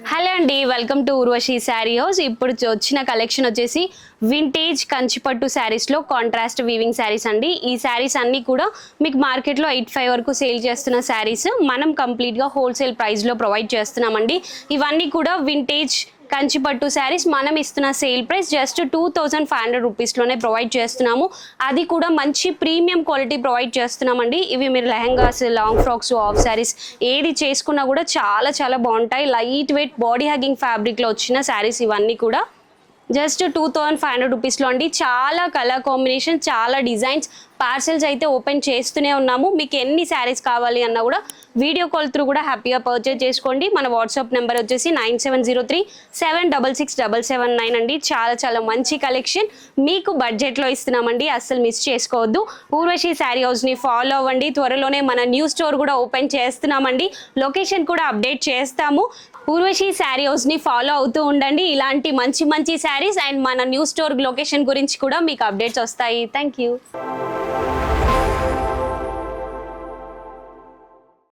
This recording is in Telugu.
హలో అండి, welcome to Urvashi sari house. ఇప్పుడు వచ్చిన కలెక్షన్ వచ్చేసి వింటేజ్ కంచిపట్టు శారీస్లో కాంట్రాస్ట్ వీవింగ్ శారీస్ అండి. ఈ శారీస్ అన్నీ కూడా మీకు మార్కెట్లో 85 వరకు సేల్ చేస్తున్న శారీస్ మనం కంప్లీట్గా హోల్సేల్ ప్రైస్లో ప్రొవైడ్ చేస్తున్నామండి. ఇవన్నీ కూడా వింటేజ్ కంచిపట్టు శారీస్ మనం ఇస్తున్న సేల్ ప్రైస్ జస్ట్ 2500 రూపీస్లోనే ప్రొవైడ్ చేస్తున్నాము. అది కూడా మంచి ప్రీమియం క్వాలిటీ ప్రొవైడ్ చేస్తున్నామండి. ఇవి మీరు lehengas, long frocks, of saris ఏది చేసుకున్నా కూడా చాలా చాలా బాగుంటాయి. లైట్ వెయిట్ బాడీ హగ్గింగ్ ఫ్యాబ్రిక్లో వచ్చిన శారీస్ ఇవన్నీ కూడా జస్ట్ 2500 రూపీస్లో అండి. చాలా కలర్ కాంబినేషన్, చాలా డిజైన్స్. పార్సెల్స్ అయితే ఓపెన్ చేస్తూనే ఉన్నాము. మీకు ఎన్ని శారీస్ కావాలి అన్నా కూడా వీడియో కాల్ త్రూ కూడా హ్యాపీగా పర్చేజ్ చేసుకోండి. మన వాట్సాప్ నెంబర్ వచ్చేసి 9703766779 అండి. చాలా చాలా మంచి కలెక్షన్ మీకు బడ్జెట్లో ఇస్తున్నామండి. అస్సలు మిస్ చేసుకోవద్దు. ఊర్వశి శారీ హౌస్ని ఫాలో అవ్వండి. త్వరలోనే మన న్యూ స్టోర్ కూడా ఓపెన్ చేస్తున్నామండి. లొకేషన్ కూడా అప్డేట్ చేస్తాము. ఊర్వశి శారీ హౌస్ని ఫాలో అవుతూ ఉండండి. ఇలాంటి మంచి మంచి శారీస్ అండ్ మన న్యూ స్టోర్ లొకేషన్ గురించి కూడా మీకు అప్డేట్స్ వస్తాయి. Thank you.